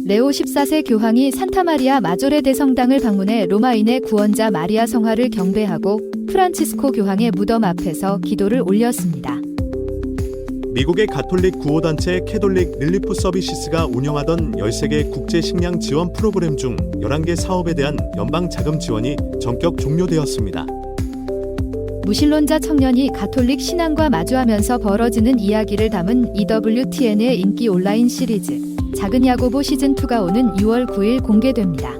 레오 14세 교황이 산타마리아 마조레 대성당을 방문해 로마인의 구원자 마리아 성화를 경배하고 프란치스코 교황의 무덤 앞에서 기도를 올렸습니다. 미국의 가톨릭 구호단체 캐톨릭 릴리프 서비시스가 운영하던 13개 국제 식량 지원 프로그램 중 11개 사업에 대한 연방 자금 지원이 전격 종료되었습니다. 무신론자 청년이 가톨릭 신앙과 마주하면서 벌어지는 이야기를 담은 EWTN의 인기 온라인 시리즈 작은 야고보 시즌2가 오는 6월 9일 공개됩니다.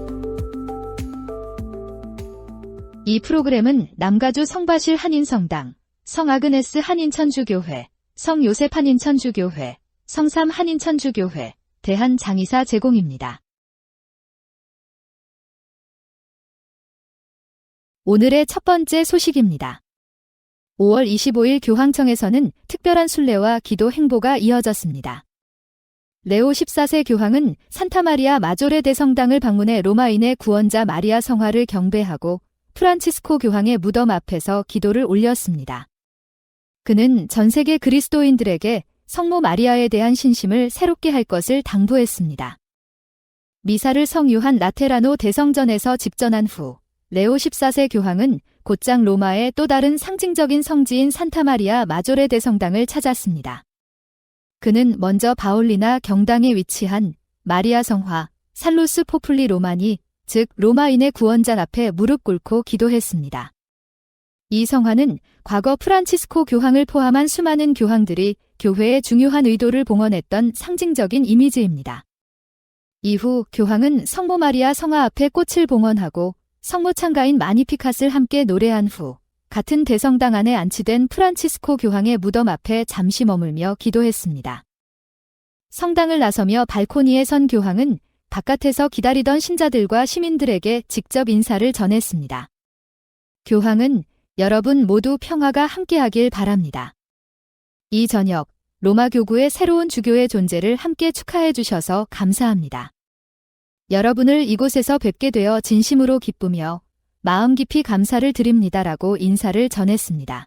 이 프로그램은 남가주 성바실 한인성당, 성아그네스 한인천주교회, 성요셉 한인천주교회, 성삼 한인천주교회, 대한장의사 제공입니다. 오늘의 첫 번째 소식입니다. 5월 25일 교황청에서는 특별한 순례와 기도 행보가 이어졌습니다. 레오 14세 교황은 산타마리아 마조레 대성당을 방문해 로마인의 구원자 마리아 성화를 경배하고 프란치스코 교황의 무덤 앞에서 기도를 올렸습니다. 그는 전 세계 그리스도인들에게 성모 마리아에 대한 신심을 새롭게 할 것을 당부했습니다. 미사를 성 요한 라테라노 대성전에서 집전한 후 레오 14세 교황은 곧장 로마의 또 다른 상징적인 성지인 산타마리아 마조레 대성당을 찾았습니다. 그는 먼저 바올리나 경당에 위치한 마리아 성화, 살루스 포플리 로마니, 즉 로마인의 구원자 앞에 무릎 꿇고 기도했습니다. 이 성화는 과거 프란치스코 교황을 포함한 수많은 교황들이 교회의 중요한 의도를 봉헌했던 상징적인 이미지입니다. 이후 교황은 성모 마리아 성화 앞에 꽃을 봉헌하고 성모 창가인 마니피캇을 함께 노래한 후 같은 대성당 안에 안치된 프란치스코 교황의 무덤 앞에 잠시 머물며 기도했습니다. 성당을 나서며 발코니에 선 교황은 바깥에서 기다리던 신자들과 시민들에게 직접 인사를 전했습니다. 교황은 여러분 모두 평화가 함께하길 바랍니다. 이 저녁 로마 교구의 새로운 주교의 존재를 함께 축하해 주셔서 감사합니다. 여러분을 이곳에서 뵙게 되어 진심으로 기쁘며 마음 깊이 감사를 드립니다라고 인사를 전했습니다.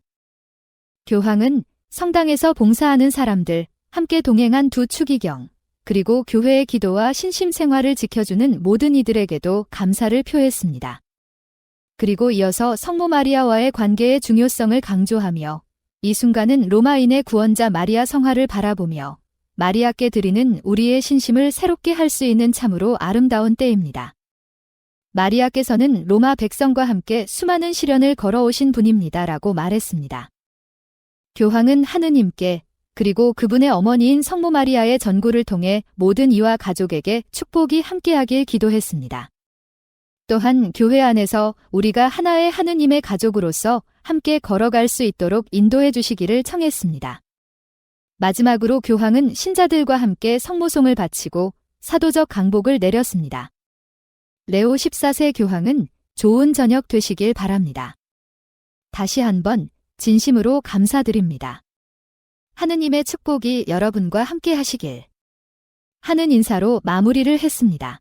교황은 성당에서 봉사하는 사람들, 함께 동행한 두 추기경, 그리고 교회의 기도와 신심 생활을 지켜주는 모든 이들에게도 감사를 표했습니다. 그리고 이어서 성모 마리아와의 관계의 중요성을 강조하며 이 순간은 로마인의 구원자 마리아 성화를 바라보며 마리아께 드리는 우리의 신심을 새롭게 할 수 있는 참으로 아름다운 때입니다. 마리아께서는 로마 백성과 함께 수많은 시련을 걸어오신 분입니다라고 말했습니다. 교황은 하느님께 그리고 그분의 어머니인 성모 마리아의 전구를 통해 모든 이와 가족에게 축복이 함께하길 기도했습니다. 또한 교회 안에서 우리가 하나의 하느님의 가족으로서 함께 걸어갈 수 있도록 인도해 주시기를 청했습니다. 마지막으로 교황은 신자들과 함께 성모송을 바치고 사도적 강복을 내렸습니다. 레오 14세 교황은 좋은 저녁 되시길 바랍니다. 다시 한번 진심으로 감사드립니다. 하느님의 축복이 여러분과 함께 하시길 하는 인사로 마무리를 했습니다.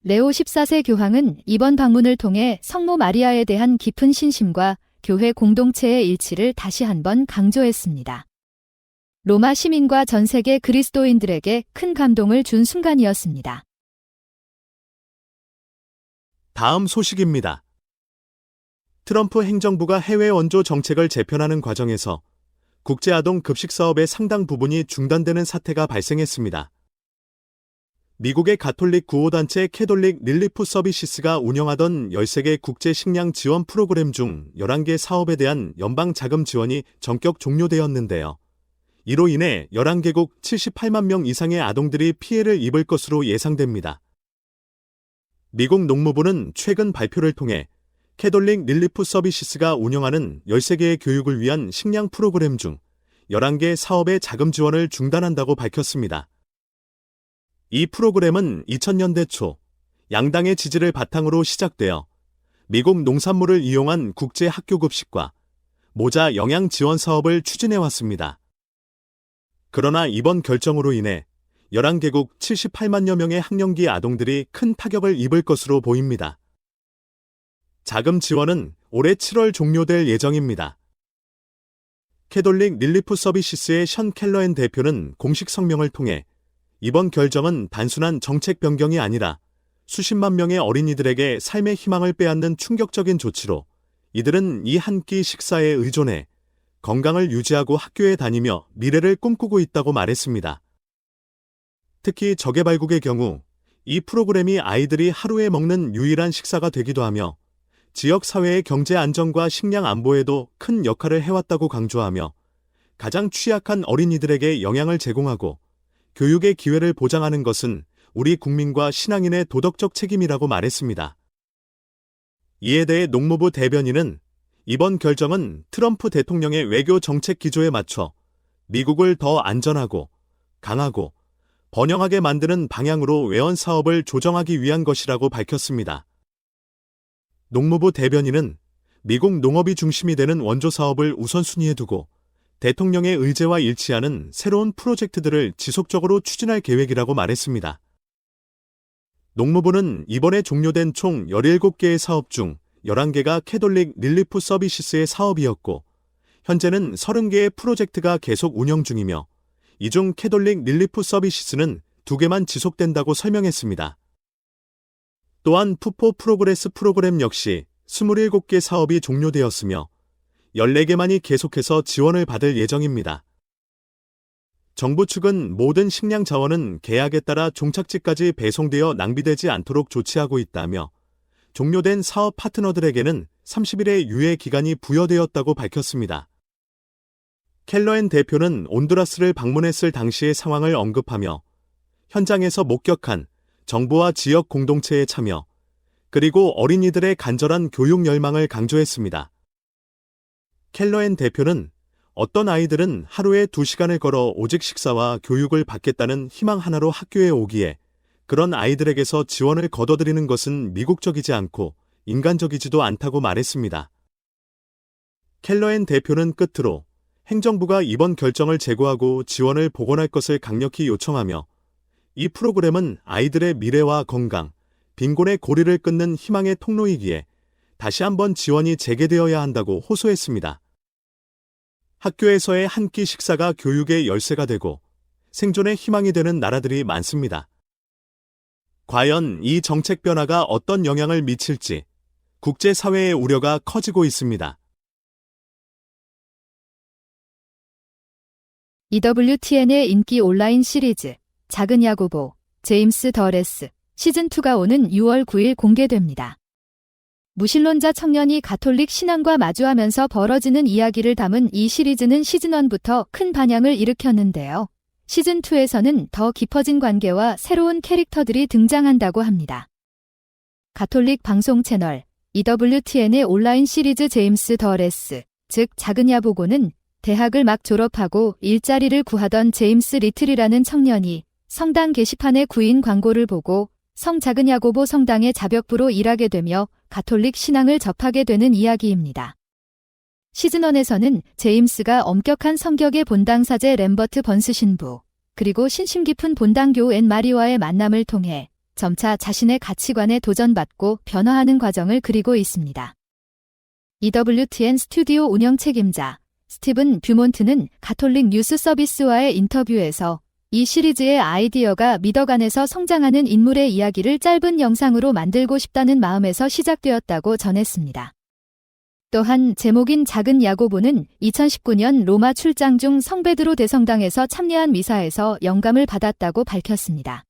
레오 14세 교황은 이번 방문을 통해 성모 마리아에 대한 깊은 신심과 교회 공동체의 일치를 다시 한번 강조했습니다. 로마 시민과 전 세계 그리스도인들에게 큰 감동을 준 순간이었습니다. 다음 소식입니다. 트럼프 행정부가 해외 원조 정책을 재편하는 과정에서 국제아동 급식 사업의 상당 부분이 중단되는 사태가 발생했습니다. 미국의 가톨릭 구호단체 캐톨릭 릴리프 서비시스가 운영하던 13개 국제 식량 지원 프로그램 중 11개 사업에 대한 연방 자금 지원이 전격 종료되었는데요. 이로 인해 11개국 78만 명 이상의 아동들이 피해를 입을 것으로 예상됩니다. 미국 농무부는 최근 발표를 통해 캐톨릭 릴리프 서비시스가 운영하는 13개의 교육을 위한 식량 프로그램 중 11개 사업의 자금 지원을 중단한다고 밝혔습니다. 이 프로그램은 2000년대 초 양당의 지지를 바탕으로 시작되어 미국 농산물을 이용한 국제 학교 급식과 모자 영양 지원 사업을 추진해왔습니다. 그러나 이번 결정으로 인해 11개국 78만여 명의 학령기 아동들이 큰 타격을 입을 것으로 보입니다. 자금 지원은 올해 7월 종료될 예정입니다. 캐톨릭 릴리프 서비시스의 션 켈러엔 대표는 공식 성명을 통해 이번 결정은 단순한 정책 변경이 아니라 수십만 명의 어린이들에게 삶의 희망을 빼앗는 충격적인 조치로 이들은 이 한 끼 식사에 의존해 건강을 유지하고 학교에 다니며 미래를 꿈꾸고 있다고 말했습니다. 특히 저개발국의 경우 이 프로그램이 아이들이 하루에 먹는 유일한 식사가 되기도 하며 지역 사회의 경제 안정과 식량 안보에도 큰 역할을 해왔다고 강조하며 가장 취약한 어린이들에게 영양을 제공하고 교육의 기회를 보장하는 것은 우리 국민과 신앙인의 도덕적 책임이라고 말했습니다. 이에 대해 농무부 대변인은 이번 결정은 트럼프 대통령의 외교 정책 기조에 맞춰 미국을 더 안전하고 강하고 번영하게 만드는 방향으로 외원 사업을 조정하기 위한 것이라고 밝혔습니다. 농무부 대변인은 미국 농업이 중심이 되는 원조 사업을 우선순위에 두고 대통령의 의제와 일치하는 새로운 프로젝트들을 지속적으로 추진할 계획이라고 말했습니다. 농무부는 이번에 종료된 총 17개의 사업 중 11개가 캐톨릭 릴리프 서비스의 사업이었고 현재는 30개의 프로젝트가 계속 운영 중이며 이 중 캐톨릭 릴리프 서비스는 2개만 지속된다고 설명했습니다. 또한 푸포 프로그레스 프로그램 역시 27개 사업이 종료되었으며 14개만이 계속해서 지원을 받을 예정입니다. 정부 측은 모든 식량 자원은 계약에 따라 종착지까지 배송되어 낭비되지 않도록 조치하고 있다며 종료된 사업 파트너들에게는 30일의 유예 기간이 부여되었다고 밝혔습니다. 켈러엔 대표는 온두라스를 방문했을 당시의 상황을 언급하며 현장에서 목격한 정부와 지역 공동체의 참여, 그리고 어린이들의 간절한 교육 열망을 강조했습니다. 켈러엔 대표는 어떤 아이들은 하루에 2시간을 걸어 오직 식사와 교육을 받겠다는 희망 하나로 학교에 오기에 그런 아이들에게서 지원을 거둬들이는 것은 미국적이지 않고 인간적이지도 않다고 말했습니다. 켈러엔 대표는 끝으로 행정부가 이번 결정을 재고하고 지원을 복원할 것을 강력히 요청하며 이 프로그램은 아이들의 미래와 건강, 빈곤의 고리를 끊는 희망의 통로이기에 다시 한번 지원이 재개되어야 한다고 호소했습니다. 학교에서의 한 끼 식사가 교육의 열쇠가 되고 생존의 희망이 되는 나라들이 많습니다. 과연 이 정책 변화가 어떤 영향을 미칠지 국제사회의 우려가 커지고 있습니다. EWTN의 인기 온라인 시리즈 작은 야고보, 제임스 더 레스 시즌2가 오는 6월 9일 공개됩니다. 무신론자 청년이 가톨릭 신앙과 마주하면서 벌어지는 이야기를 담은 이 시리즈는 시즌1부터 큰 반향을 일으켰는데요. 시즌2에서는 더 깊어진 관계와 새로운 캐릭터들이 등장한다고 합니다. 가톨릭 방송 채널 EWTN의 온라인 시리즈 제임스 더 레스, 즉 작은 야보고는 대학을 막 졸업하고 일자리를 구하던 제임스 리틀이라는 청년이 성당 게시판의 구인 광고를 보고 성 작은 야고보 성당의 자벽부로 일하게 되며 가톨릭 신앙을 접하게 되는 이야기입니다. 시즌1에서는 제임스가 엄격한 성격의 본당사제 램버트 번스 신부, 그리고 신심 깊은 본당교우 앤 마리와의 만남을 통해 점차 자신의 가치관에 도전받고 변화하는 과정을 그리고 있습니다. EWTN 스튜디오 운영 책임자 스티븐 뷰몬트는 가톨릭 뉴스 서비스와의 인터뷰에서 이 시리즈의 아이디어가 미덕안에서 성장하는 인물의 이야기를 짧은 영상으로 만들고 싶다는 마음에서 시작되었다고 전했습니다. 또한 제목인 작은 야고보는 2019년 로마 출장 중 성베드로 대성당에서 참여한 미사에서 영감을 받았다고 밝혔습니다.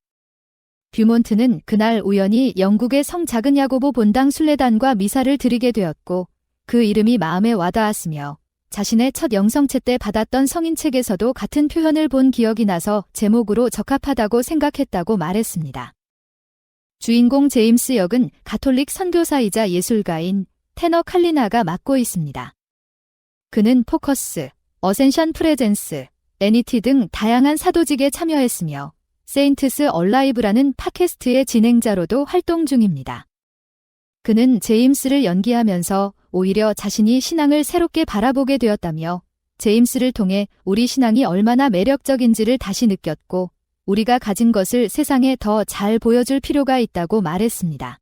뷰몬트는 그날 우연히 영국의 성 작은 야고보 본당 순례단과 미사를 드리게 되었고 그 이름이 마음에 와닿았으며 자신의 첫 영성체 때 받았던 성인책에서도 같은 표현을 본 기억이 나서 제목으로 적합하다고 생각했다고 말했습니다. 주인공 제임스 역은 가톨릭 선교사이자 예술가인 테너 칼리나가 맡고 있습니다. 그는 포커스, 어센션 프레젠스, 애니티 등 다양한 사도직에 참여했으며 세인트스 얼라이브라는 팟캐스트의 진행자로도 활동 중입니다. 그는 제임스를 연기하면서 오히려 자신이 신앙을 새롭게 바라보게 되었다며 제임스를 통해 우리 신앙이 얼마나 매력적인지를 다시 느꼈고 우리가 가진 것을 세상에 더 잘 보여줄 필요가 있다고 말했습니다.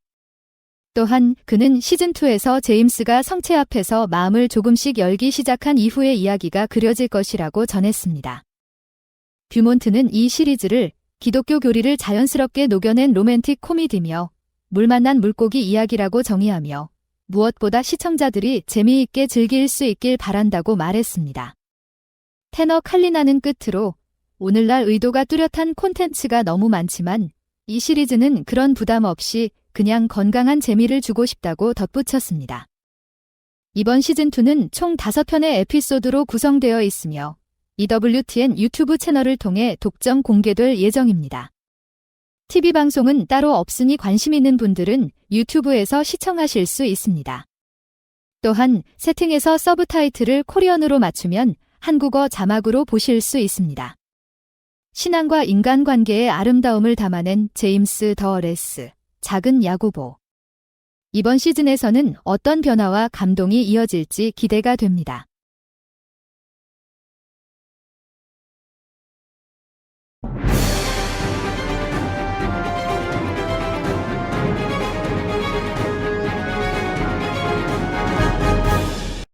또한 그는 시즌2에서 제임스가 성체 앞에서 마음을 조금씩 열기 시작한 이후의 이야기가 그려질 것이라고 전했습니다. 뷰몬트는 이 시리즈를 기독교 교리를 자연스럽게 녹여낸 로맨틱 코미디며 물 만난 물고기 이야기라고 정의하며 무엇보다 시청자들이 재미있게 즐길 수 있길 바란다고 말했습니다. 테너 칼리나는 끝으로 오늘날 의도가 뚜렷한 콘텐츠가 너무 많지만 이 시리즈는 그런 부담 없이 그냥 건강한 재미를 주고 싶다고 덧붙였습니다. 이번 시즌2는 총 5편의 에피소드로 구성되어 있으며 EWTN 유튜브 채널을 통해 독점 공개될 예정입니다. TV 방송은 따로 없으니 관심 있는 분들은 유튜브에서 시청하실 수 있습니다. 또한 세팅에서 서브타이틀을 코리언으로 맞추면 한국어 자막으로 보실 수 있습니다. 신앙과 인간관계의 아름다움을 담아낸 제임스 더 레스, 작은 야고보. 이번 시즌에서는 어떤 변화와 감동이 이어질지 기대가 됩니다.